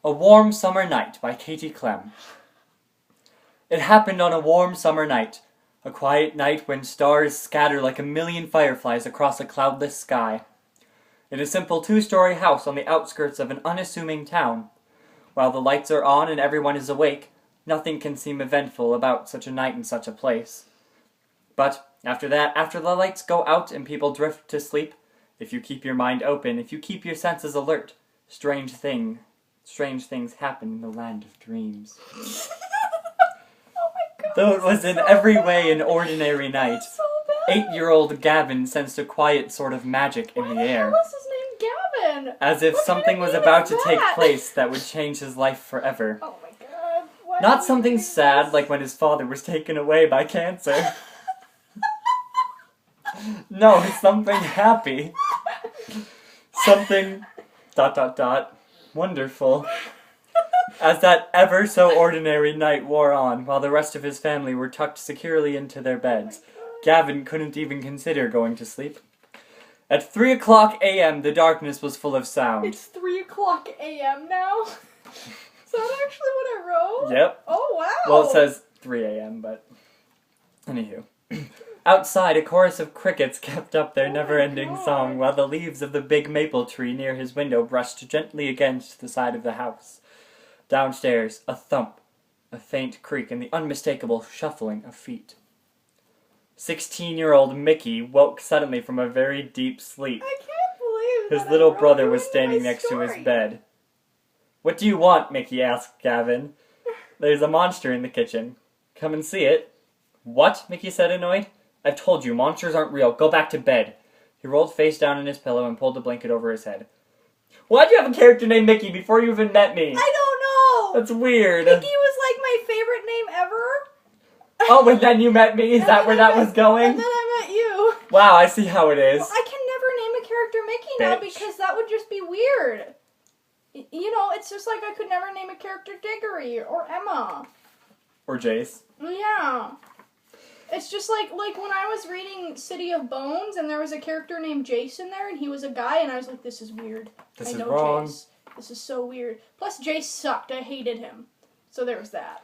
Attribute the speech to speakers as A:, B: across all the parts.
A: A Warm Summer Night by Katie Clem. It happened on a warm summer night, a quiet night when stars scatter like a million fireflies across a cloudless sky. In a simple two-story house on the outskirts of an unassuming town. While the lights are on and everyone is awake, nothing can seem eventful about such a night in such a place. But after the lights go out and people drift to sleep, if you keep your mind open, if you keep your senses alert, strange things happen in the land of dreams.
B: Oh my god.
A: Though it was in every way an ordinary night,
B: So bad.
A: 8-year-old Gavin sensed a quiet sort of magic in the air,
B: Why is his name Gavin?
A: as if
B: What
A: something
B: kind of
A: was
B: name
A: about
B: is
A: to take
B: that?
A: place that would change his life forever.
B: Oh my god. Why
A: Not
B: is he
A: something
B: doing
A: sad
B: this?
A: like when his father was taken away by cancer. No, it's something happy. Something ... wonderful. As that ever so ordinary night wore on, while the rest of his family were tucked securely into their beds, Gavin couldn't even consider going to sleep. At 3 o'clock a.m., the darkness was full of sound.
B: It's 3 o'clock a.m. now? Is that actually what I wrote?
A: Yep.
B: Oh wow.
A: Well, it says 3 a.m., but... Anywho. Outside, a chorus of crickets kept up their
B: Oh my
A: never-ending
B: God.
A: song, while the leaves of the big maple tree near his window brushed gently against the side of the house. Downstairs, a thump, a faint creak, and the unmistakable shuffling of feet. 16-year-old Mickey woke suddenly from a very deep sleep.
B: I can't believe
A: His
B: that
A: little
B: I wrote
A: brother
B: you
A: was
B: into
A: standing
B: my
A: next to his
B: story.
A: bed. "What do you want?" Mickey asked Gavin. "There's a monster in the kitchen. Come and see it." "What?" Mickey said, annoyed. "I've told you, monsters aren't real. Go back to bed." He rolled face down in his pillow and pulled the blanket over his head. "Why'd you have a character named Mickey before you even met me?"
B: I don't know.
A: That's weird.
B: Mickey was like my favorite name ever.
A: Oh, and then you met me? Is that where that was going?
B: And then I met you.
A: Wow, I see how it is.
B: Well, I can never name a character Mickey now
A: Bitch.
B: because that would just be weird. You know, it's just like I could never name a character Diggory or Emma.
A: Or Jace.
B: Yeah. It's just like when I was reading City of Bones and there was a character named Jason there and he was a guy and I was like, this is weird.
A: This
B: I
A: is
B: know
A: wrong.
B: Jace. This is so weird. Plus Jace sucked. I hated him. So there was that.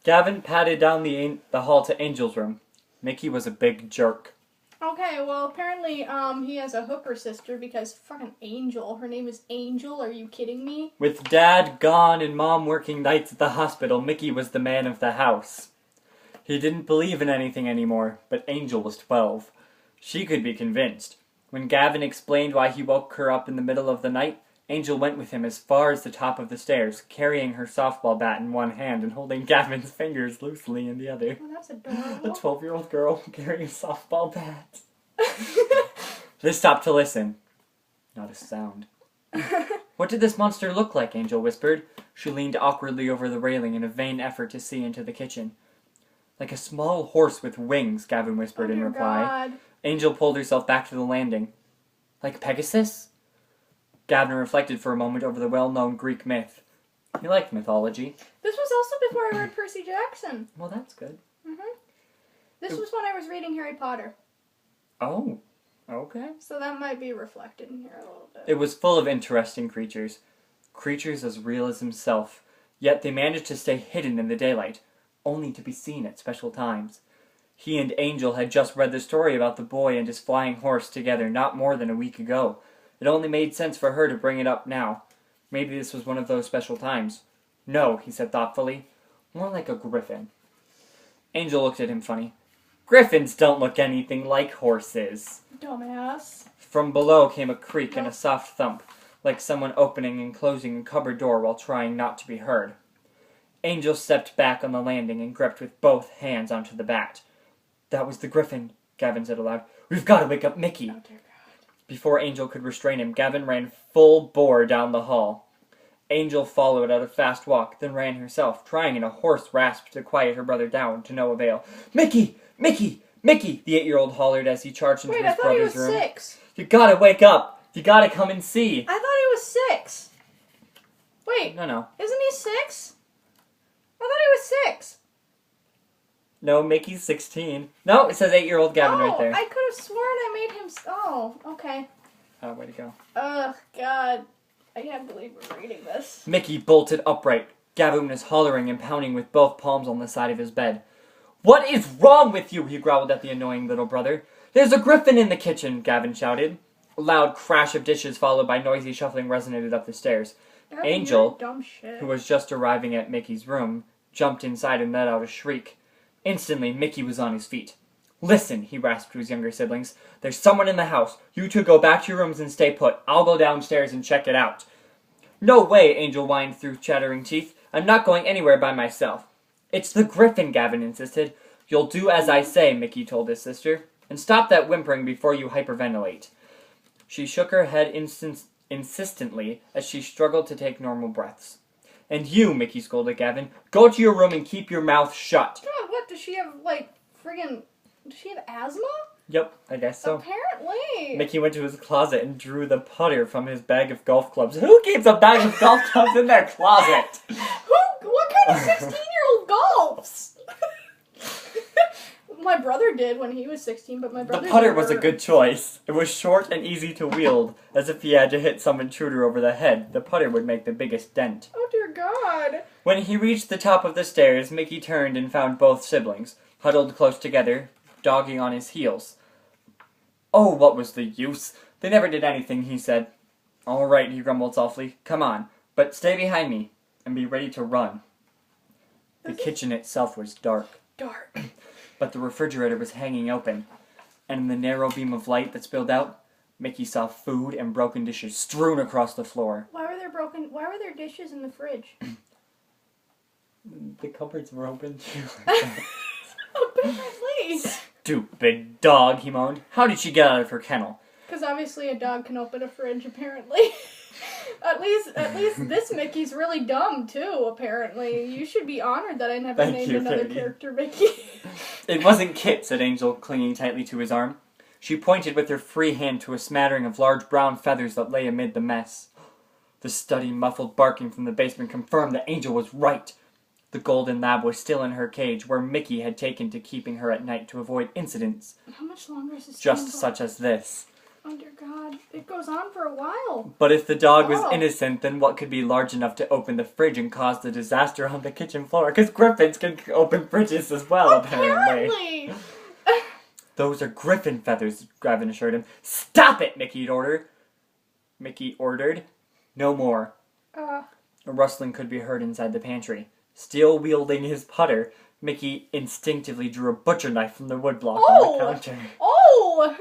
A: Gavin padded down the hall to Angel's room. Mickey was a big jerk.
B: Okay, well apparently he has a hooker sister because fucking Angel. Her name is Angel. Are you kidding me?
A: With Dad gone and Mom working nights at the hospital, Mickey was the man of the house. He didn't believe in anything anymore, but Angel was 12. She could be convinced. When Gavin explained why he woke her up in the middle of the night, Angel went with him as far as the top of the stairs, carrying her softball bat in one hand and holding Gavin's fingers loosely in the other.
B: Oh, that's
A: A
B: adorable.
A: 12-year-old girl carrying a softball bat. They stopped to listen. Not a sound. "What did this monster look like?" Angel whispered. She leaned awkwardly over the railing in a vain effort to see into the kitchen. "Like a small horse with wings," Gavin whispered in
B: dear
A: reply.
B: God.
A: Angel pulled herself back to the landing. "Like Pegasus?" Gavin reflected for a moment over the well-known Greek myth. He liked mythology.
B: This was also before I read Percy Jackson.
A: Well, that's good.
B: This was when I was reading Harry Potter.
A: Oh, okay.
B: So that might be reflected in here a little bit.
A: It was full of interesting creatures. Creatures as real as himself. Yet they managed to stay hidden in the daylight, only to be seen at special times. He and Angel had just read the story about the boy and his flying horse together not more than a week ago. It only made sense for her to bring it up now. Maybe this was one of those special times. "No," he said thoughtfully. "More like a griffin." Angel looked at him funny. "Griffins don't look anything like horses."
B: Dumbass.
A: From below came a creak and a soft thump, like someone opening and closing a cupboard door while trying not to be heard. Angel stepped back on the landing and gripped with both hands onto the bat. "That was the griffin," Gavin said aloud. "We've got to wake up Mickey."
B: Oh dear God.
A: Before Angel could restrain him, Gavin ran full bore down the hall. Angel followed at a fast walk, then ran herself, trying in a hoarse rasp to quiet her brother down, to no avail. "Mickey! Mickey! Mickey!" the 8-year-old hollered as he charged into
B: Wait, I
A: his
B: thought he
A: brother's
B: was
A: room.
B: 6.
A: "You gotta wake up! You gotta come and see!"
B: I thought he was 6. Wait,
A: No.
B: isn't he 6? I thought he was 6.
A: No, Mickey's 16. No, it says 8-year-old Gavin right there.
B: I could have sworn I made him... Oh, okay.
A: Oh, way to go.
B: Ugh, God. I can't believe we're reading this.
A: Mickey bolted upright. Gavin was hollering and pounding with both palms on the side of his bed. "What is wrong with you?" he growled at the annoying little brother. "There's a griffin in the kitchen," Gavin shouted. A loud crash of dishes followed by noisy shuffling resonated up the stairs.
B: Gavin,
A: Angel,
B: you're dumb shit.
A: who was just arriving at Mickey's room, jumped inside and let out a shriek. Instantly, Mickey was on his feet. "Listen," he rasped to his younger siblings. "There's someone in the house. You two go back to your rooms and stay put. I'll go downstairs and check it out." "No way," Angel whined through chattering teeth. "I'm not going anywhere by myself." "It's the griffin," Gavin insisted. "You'll do as I say," Mickey told his sister. "And stop that whimpering before you hyperventilate." She shook her head insistently as she struggled to take normal breaths. "And you," Mickey scolded Gavin, "go to your room and keep your mouth shut."
B: God, what? Does she have, like, friggin'... Does she have asthma?
A: Yep, I guess so.
B: Apparently.
A: Mickey went to his closet and drew the putter from his bag of golf clubs. Who keeps a bag of golf clubs in their closet?
B: What kind of 16-year-old golfs? My brother did when he was 16, but my
A: The
B: brother...
A: putter was a good choice. It was short and easy to wield, as if he had to hit some intruder over the head. The putter would make the biggest dent.
B: Oh, dear God.
A: When he reached the top of the stairs, Mickey turned and found both siblings, huddled close together, dogging on his heels. "Oh, what was the use? They never did anything," he said. "All right," he grumbled softly. "Come on, but stay behind me, and be ready to run." The kitchen itself was dark,
B: Dark.
A: but the refrigerator was hanging open, and in the narrow beam of light that spilled out, Mickey saw food and broken dishes strewn across the floor.
B: Why were there dishes in the fridge?
A: The cupboards were open too.
B: Apparently.
A: "Stupid dog," he moaned. "How did she get out of her kennel?"
B: Because obviously a dog can open a fridge, apparently. At least this Mickey's really dumb, too, apparently. You should be honored that I never
A: Thank
B: named
A: you,
B: another
A: Peggy.
B: character Mickey.
A: "It wasn't Kit," said Angel, clinging tightly to his arm. She pointed with her free hand to a smattering of large brown feathers that lay amid the mess. The steady, muffled barking from the basement confirmed that Angel was right. The golden lab was still in her cage, where Mickey had taken to keeping her at night to avoid incidents,
B: How much longer is this
A: just
B: game for?
A: such as this.
B: Oh, dear God. It goes on for a while.
A: But if the dog was
B: Oh.
A: innocent, then what could be large enough to open the fridge and cause the disaster on the kitchen floor? Because griffins can open fridges as well, apparently.
B: Apparently.
A: "Those are griffin feathers," Gavin assured him. "Stop it," Mickey ordered. "No more." A rustling could be heard inside the pantry. Still wielding his putter, Mickey instinctively drew a butcher knife from the woodblock on the counter.
B: Oh!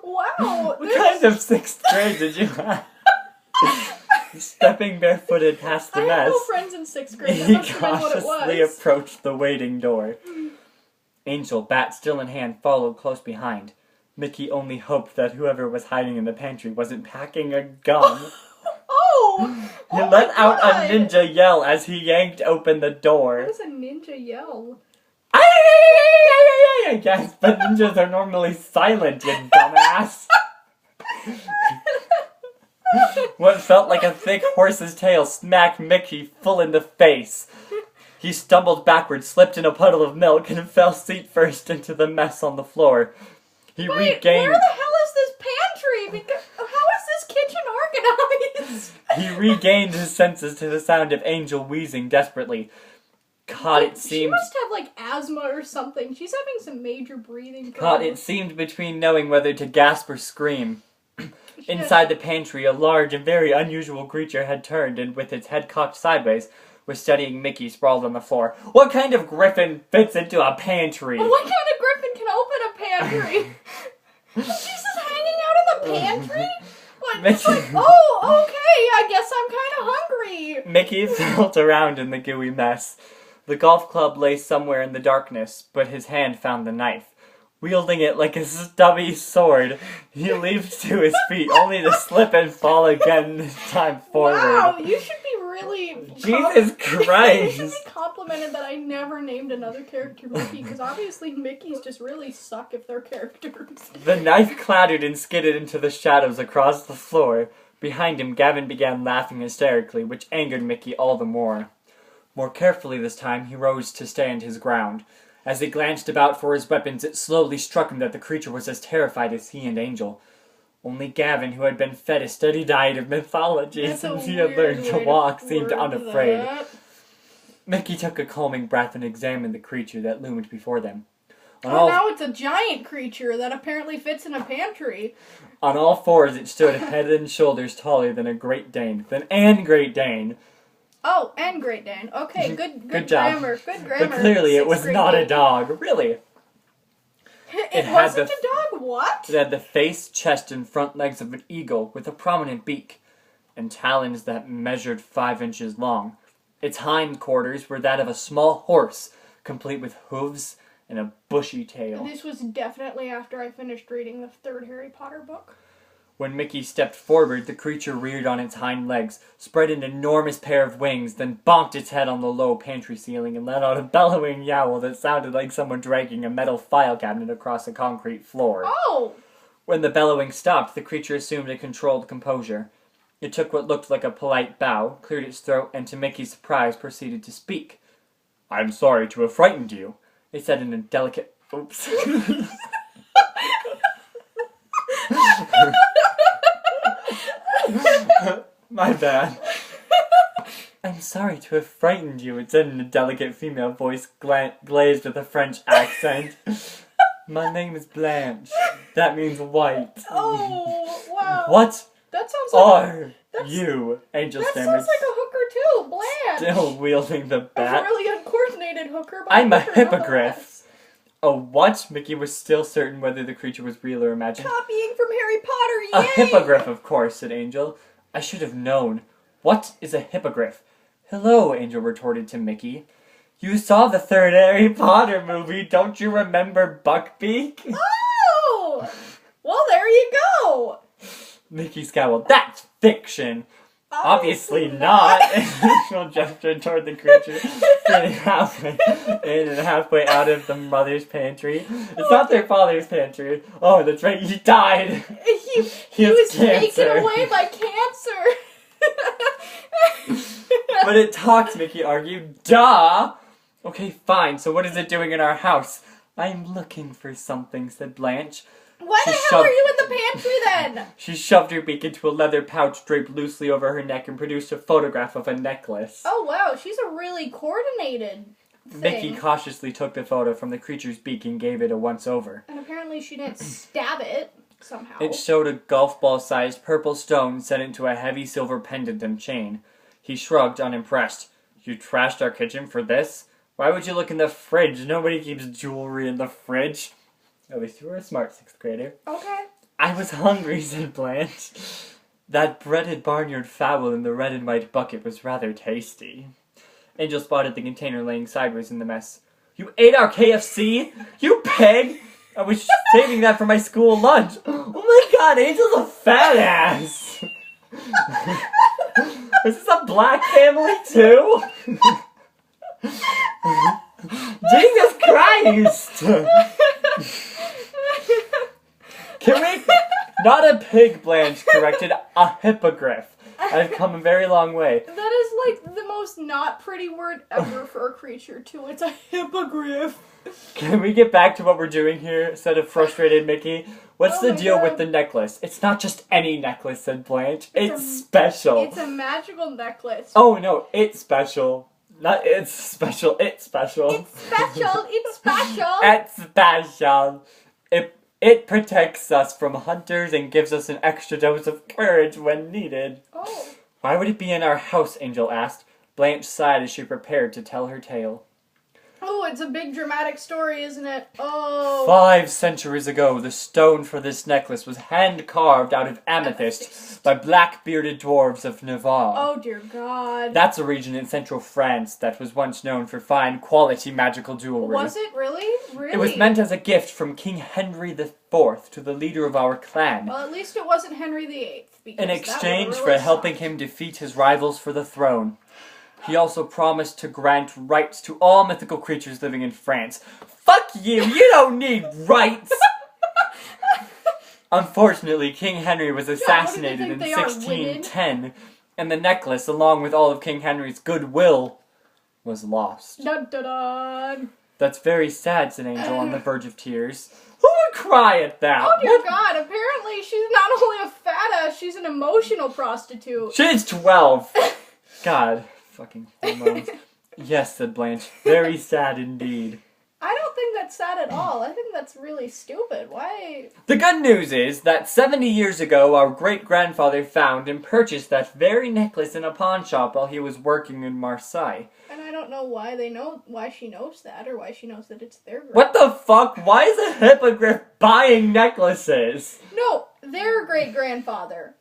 B: Wow.
A: What kind of 6th grade did you have? Stepping barefooted past the
B: I
A: mess,
B: had no friends in 6th grade. That
A: he
B: must have been what it
A: cautiously
B: was.
A: approached the waiting door. Angel, bat still in hand, followed close behind. Mickey only hoped that whoever was hiding in the pantry wasn't packing a gun.
B: Oh!
A: He
B: Oh
A: let
B: my
A: out
B: God.
A: a ninja yell as he yanked open the
B: What
A: door.
B: is a ninja yell?
A: I guess, but ninjas are normally silent, you dumbass. What felt like a thick horse's tail smacked Mickey full in the face. He stumbled backwards, slipped in a puddle of milk, and fell seat first into the mess on the floor. He
B: Wait,
A: regained.
B: where the hell is this pantry? Because how is this kitchen organized?
A: He regained his senses to the sound of Angel wheezing desperately. God, it
B: She
A: seemed.
B: must have like asthma or something. She's having some major breathing
A: God,
B: trouble.
A: it seemed between knowing whether to gasp or scream.
B: Shit.
A: Inside the pantry, a large and very unusual creature had turned and, with its head cocked sideways, was studying Mickey sprawled on the floor. What kind of griffin fits into a pantry?
B: What kind of griffin can open a pantry? She's just hanging out in the pantry? What? It's like, oh, okay, I guess I'm kind of hungry.
A: Mickey felt around in the gooey mess. The golf club lay somewhere in the darkness, but his hand found the knife. Wielding it like a stubby sword, he leaped to his feet, only to slip and fall again, this time forward.
B: Wow, you should be really...
A: Jesus Christ!
B: You should be complimented that I never named another character Mickey, because obviously Mickeys just really suck if they're characters.
A: The knife clattered and skidded into the shadows across the floor. Behind him, Gavin began laughing hysterically, which angered Mickey all the more. More carefully this time, he rose to stand his ground. As he glanced about for his weapons, it slowly struck him that the creature was as terrified as he and Angel. Only Gavin, who had been fed a steady diet of mythology
B: That's
A: since
B: a
A: he had
B: weird
A: learned to
B: way
A: walk, seemed
B: word
A: unafraid.
B: that.
A: Mickey took a calming breath and examined the creature that loomed before them.
B: Now it's a giant creature that apparently fits in a pantry.
A: On all fours, it stood head and shoulders taller than a Great Dane, than Great Dane.
B: Oh, and Great Dane. Okay, good
A: job.
B: grammar. Good grammar.
A: But clearly, it was
B: Sixth
A: not a
B: grade.
A: dog. Really.
B: It
A: had
B: wasn't
A: the-
B: a dog. What?
A: It had the face, chest, and front legs of an eagle with a prominent beak, and talons that measured 5 inches long. Its hindquarters were that of a small horse, complete with hooves and a bushy tail.
B: This was definitely after I finished reading the third Harry Potter book.
A: When Mickey stepped forward, the creature reared on its hind legs, spread an enormous pair of wings, then bonked its head on the low pantry ceiling and let out a bellowing yowl that sounded like someone dragging a metal file cabinet across a concrete floor.
B: Oh!
A: When the bellowing stopped, the creature assumed a controlled composure. It took what looked like a polite bow, cleared its throat, and to Mickey's surprise proceeded to speak. "I'm sorry to have frightened you," it said in a delicate... Oops. My bad. "I'm sorry to have frightened you," it said in a delicate female voice glazed with a French accent. "My name is Blanche. That means white."
B: Oh, wow.
A: "What
B: That sounds like
A: are
B: that's-
A: you?" Angel
B: that
A: stammered,
B: sounds like a hooker too, Blanche.
A: still wielding the
B: A
A: bat.
B: really uncoordinated hooker. But
A: "I'm a
B: hooker
A: hippogriff."
B: nonetheless.
A: "A what?" Mickey was still certain whether the creature was real or imagined.
B: Copying from Harry Potter,
A: "A
B: yay!
A: hippogriff, of course," said Angel. "I should have known. What is a hippogriff?" "Hello," Angel retorted to Mickey. "You saw the third Harry Potter movie. Don't you remember Buckbeak?"
B: Oh! Well, there you go.
A: Mickey scowled. "That's fiction."
B: Oh,
A: "Obviously not." Angel gestured toward the creature, standing halfway in and halfway out of the mother's pantry. It's not their father's pantry. Oh, that's right, he died.
B: He
A: has
B: was
A: cancer.
B: taken away by cancer.
A: But it talked, Mickey argued. "Duh!" "Okay, fine, so what is it doing in our house?" "I'm looking for something," said Blanche.
B: Why the
A: She
B: hell are
A: shoved-
B: you in the pantry then?
A: She shoved her beak into a leather pouch draped loosely over her neck and produced a photograph of a necklace.
B: Oh wow, she's a really coordinated thing.
A: Mickey cautiously took the photo from the creature's beak and gave it a once-over.
B: And apparently she didn't stab it somehow.
A: It showed a golf ball-sized purple stone set into a heavy silver pendant and chain. He shrugged, unimpressed. "You trashed our kitchen for this? Why would you look in the fridge? Nobody keeps jewelry in the fridge." At least you were a smart 6th grader.
B: Okay.
A: "I was hungry," said Blanche. "That breaded barnyard fowl in the red and white bucket was rather tasty." Angel spotted the container laying sideways in the mess. "You ate our KFC? You pig! I was saving that for my school lunch." "Oh my god, Angel's a fat ass!" "Is this a black family too?" Jesus Christ! "Can we..." "Not a pig," Blanche corrected. "A hippogriff. I've come a very long way."
B: That is like the most not pretty word ever for a creature too. It's a hippogriff.
A: "Can we get back to what we're doing here?" said a frustrated Mickey. "What's
B: Oh
A: the
B: my
A: deal
B: God.
A: with the necklace?" "It's not just any necklace," said Blanche.
B: It's
A: It's
B: a-
A: special."
B: It's a magical necklace.
A: "Oh no, it's special. Not it's special, it's special."
B: It's special. It's special.
A: It's special. It protects us from hunters and gives us an extra dose of courage when needed.
B: Oh.
A: "Why would it be in our house?" Angel asked. Blanche sighed as she prepared to tell her tale.
B: Oh, it's a big dramatic story, isn't it? Oh.
A: 5 centuries ago, the stone for this necklace was hand-carved out of amethyst by black-bearded dwarves of Navarre.
B: Oh dear God.
A: That's a region in central France that was once known for fine quality magical jewelry.
B: Was it really? Really?
A: It was meant as a gift from King Henry IV to the leader of our clan,
B: Well, at least it wasn't Henry VIII. Because
A: in
B: that would've
A: exchange for
B: really
A: helping
B: sucked.
A: him defeat his rivals for the throne. He also promised to grant rights to all mythical creatures living in France. Fuck you! You don't need rights! Unfortunately, King Henry was assassinated in
B: think they are,
A: 1610, and the necklace, along with all of King Henry's goodwill, was lost.
B: Dun dun dun.
A: "That's very sad," said Angel on the verge of tears. Who would cry at that?
B: Oh dear God, apparently she's not only a fat ass, she's an emotional prostitute.
A: She's 12. God, fucking hormones. Yes, said Blanche. Very sad indeed.
B: I don't think that's sad at all. I think that's really stupid. Why?
A: The good news is that 70 years ago, our great-grandfather found and purchased that very necklace in a pawn shop while he was working in Marseille.
B: And I don't know why she knows that, or why she knows that it's their grandfather.
A: What the fuck? Why is a hippogriff buying necklaces?
B: No, their great-grandfather.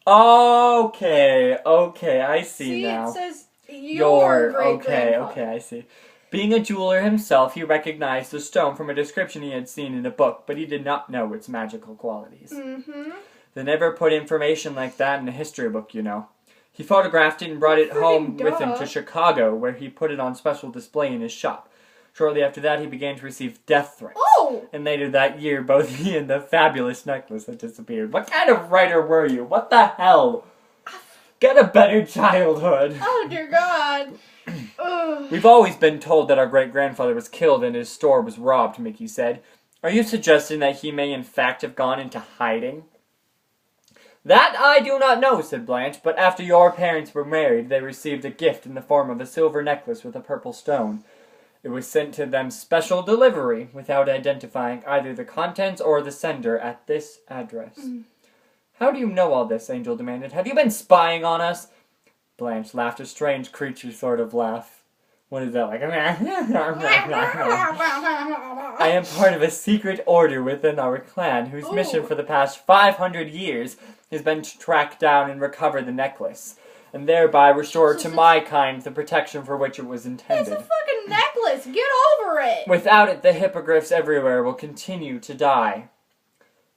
A: Okay, I see now.
B: It says your great-grandfather.
A: Okay, I see. Being a jeweler himself, he recognized the stone from a description he had seen in a book, but he did not know its magical qualities.
B: Mm-hmm.
A: They never put information like that in a history book, you know. He photographed it and brought it home with him to Chicago, where he put it on special display in his shop. Shortly after that, he began to receive death threats.
B: Oh!
A: And later that year, both he and the fabulous necklace had disappeared. What kind of writer were you? What the hell? Get a better childhood.
B: Oh, dear God.
A: We've always been told that our great-grandfather was killed and his store was robbed, Mickey said. Are you suggesting that he may in fact have gone into hiding? That I do not know, said Blanche, but after your parents were married, they received a gift in the form of a silver necklace with a purple stone. It was sent to them special delivery, without identifying either the contents or the sender at this address. How do you know all this? Angel demanded. Have you been spying on us? Blanche laughed a strange creature sort of laugh. What is that like? I am part of a secret order within our clan, whose mission for the past 500 years has been to track down and recover the necklace, and thereby restore to my kind the protection for which it was intended.
B: It's a fucking necklace! Get over it!
A: Without it, the hippogriffs everywhere will continue to die.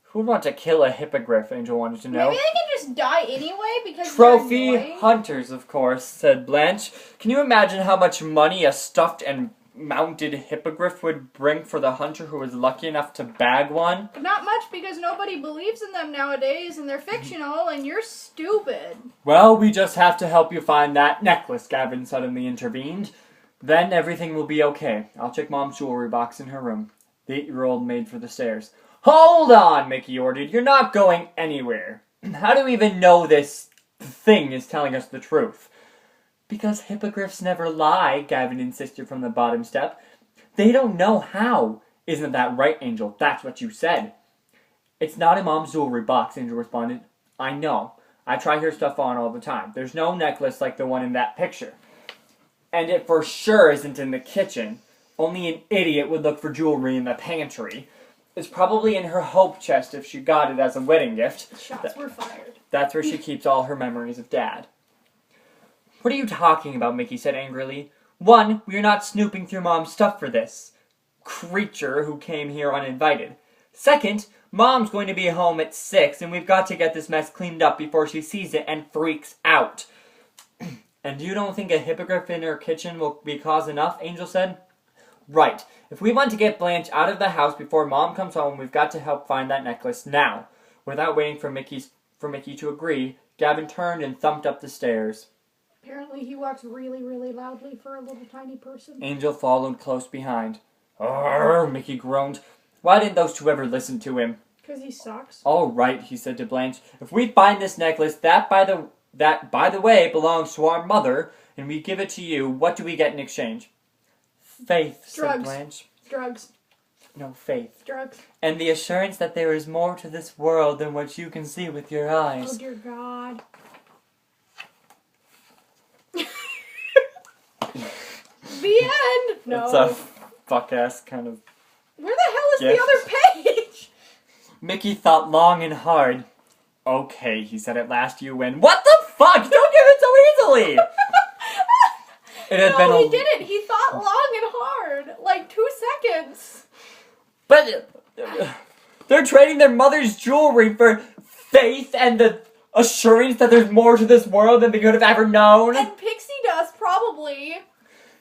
A: Who would want to kill a hippogriff, Angel wanted to know.
B: Maybe they can just die anyway because
A: Trophy
B: they're annoying.
A: hunters, of course, said Blanche. Can you imagine how much money a stuffed and mounted hippogriff would bring for the hunter who was lucky enough to bag one?
B: Not much, because nobody believes in them nowadays, and they're fictional, and you're stupid.
A: Well, we just have to help you find that necklace, Gavin suddenly intervened. Then everything will be okay. I'll check Mom's jewelry box in her room. The 8-year-old made for the stairs. Hold on, Mickey ordered. You're not going anywhere. How do we even know this thing is telling us the truth? Because hippogriffs never lie, Gavin insisted from the bottom step. They don't know how. Isn't that right, Angel? That's what you said. It's not in Mom's jewelry box, Angel responded. I know. I try her stuff on all the time. There's no necklace like the one in that picture. And it for sure isn't in the kitchen. Only an idiot would look for jewelry in the pantry. It's probably in her hope chest if she got it as a wedding gift.
B: Shots were fired.
A: That's where she keeps all her memories of Dad. What are you talking about? Mickey said angrily. One, we are not snooping through Mom's stuff for this creature who came here uninvited. Second, Mom's going to be home at 6, and we've got to get this mess cleaned up before she sees it and freaks out. And you don't think a hippogriff in her kitchen will be cause enough? Angel said. Right. If we want to get Blanche out of the house before Mom comes home, we've got to help find that necklace now. Without waiting for Mickey to agree, Gavin turned and thumped up the stairs.
B: Apparently he walks really, really loudly for a little tiny person.
A: Angel followed close behind. Arrgh, Mickey groaned. Why didn't those two ever listen to him?
B: Because he sucks.
A: All right, he said to Blanche. If we find this necklace, that by the way belongs to our mother, and we give it to you, what do we get in exchange? Faith,
B: Drugs.
A: said Blanche.
B: Drugs.
A: No, faith.
B: Drugs.
A: And the assurance that there is more to this world than what you can see with your eyes.
B: Oh, dear God. The end! No.
A: It's a fuck-ass kind of...
B: Where the hell is
A: gift.
B: the other page?
A: Mickey thought long and hard. Okay, he said at last, you win. What the fuck? Don't give it so easily! It had been
B: he didn't. He thought long and hard. Like 2 seconds.
A: But they're trading their mother's jewelry for faith and the assurance that there's more to this world than they could have ever known.
B: And pixie dust, probably.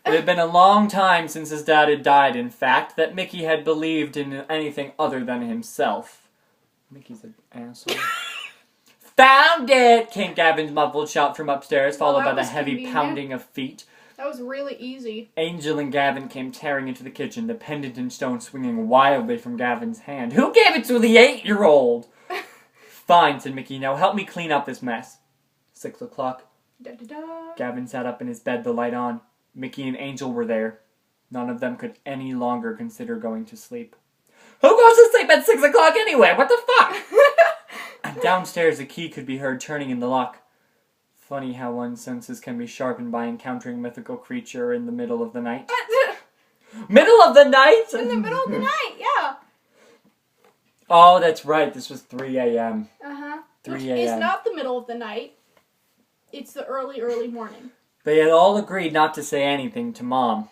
A: It had been a long time since his dad had died, in fact, that Mickey had believed in anything other than himself. Mickey's an asshole. Found it! Came Gavin's muffled shout from upstairs, followed
B: that
A: by the
B: was
A: heavy
B: convenient.
A: pounding of feet.
B: That was really easy.
A: Angel and Gavin came tearing into the kitchen, the pendant and stone swinging wildly from Gavin's hand. Who gave it to the 8-year-old? Fine, said Mickey. Now help me clean up this mess. 6 o'clock.
B: Da-da-da.
A: Gavin sat up in his bed, the light on. Mickey and Angel were there. None of them could any longer consider going to sleep. Who goes to sleep at 6 o'clock anyway? What the fuck? And downstairs, a key could be heard turning in the lock. Funny how one's senses can be sharpened by encountering a mythical creature in the middle of the night. Middle of the night?
B: In the middle of the night, yeah.
A: Oh, that's right. This was 3 a.m.
B: Uh-huh.
A: 3
B: Which
A: a.m.
B: is not the middle of the night. It's the early morning.
A: They had all agreed not to say anything to Mom.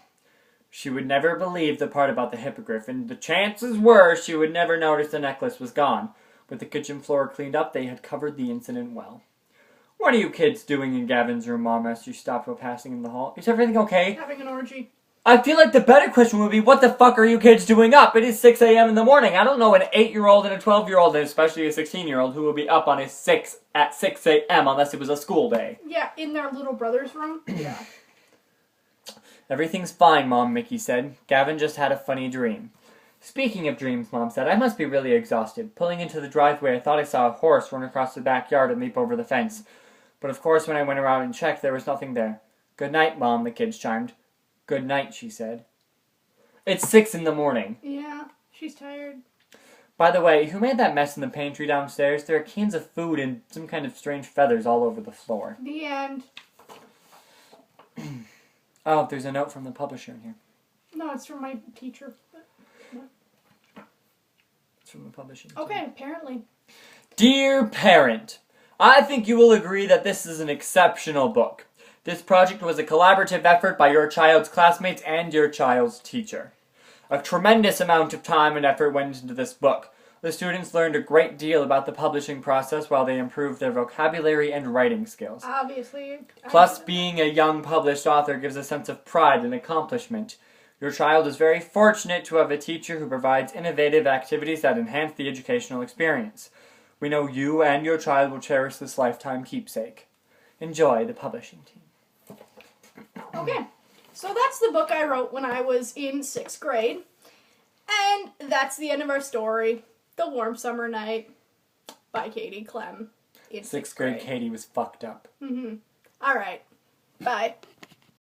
A: She would never believe the part about the hippogriff, and the chances were she would never notice the necklace was gone. With the kitchen floor cleaned up, they had covered the incident well. What are you kids doing in Gavin's room, Mom asked you stopped while passing in the hall. Is everything okay?
B: Having an orgy.
A: I feel like the better question would be, what the fuck are you kids doing up? It is 6 a.m. in the morning. I don't know an 8-year-old and a 12-year-old, and especially a 16-year-old, who will be up on his 6 at 6 a.m. unless it was a school day.
B: Yeah, in their little brother's room. Yeah.
A: Everything's fine, Mom, Mickey said. Gavin just had a funny dream. Speaking of dreams, Mom said, I must be really exhausted. Pulling into the driveway, I thought I saw a horse run across the backyard and leap over the fence. But of course, when I went around and checked, there was nothing there. Good night, Mom, the kids chimed. Good night, she said. It's 6 in the morning.
B: Yeah, she's tired.
A: By the way, who made that mess in the pantry downstairs? There are cans of food and some kind of strange feathers all over the floor.
B: The end.
A: Oh, there's a note from the publisher in here.
B: No, it's from my teacher.
A: It's from the publisher.
B: Okay, apparently.
A: Dear parent, I think you will agree that this is an exceptional book. This project was a collaborative effort by your child's classmates and your child's teacher. A tremendous amount of time and effort went into this book. The students learned a great deal about the publishing process while they improved their vocabulary and writing skills.
B: Obviously.
A: Plus, being a young published author gives a sense of pride and accomplishment. Your child is very fortunate to have a teacher who provides innovative activities that enhance the educational experience. We know you and your child will cherish this lifetime keepsake. Enjoy, the publishing team.
B: Okay, so that's the book I wrote when I was in 6th grade. And that's the end of our story. The Warm Summer Night by Katie Clem in
A: 6th grade Katie was fucked up.
B: Alright, bye.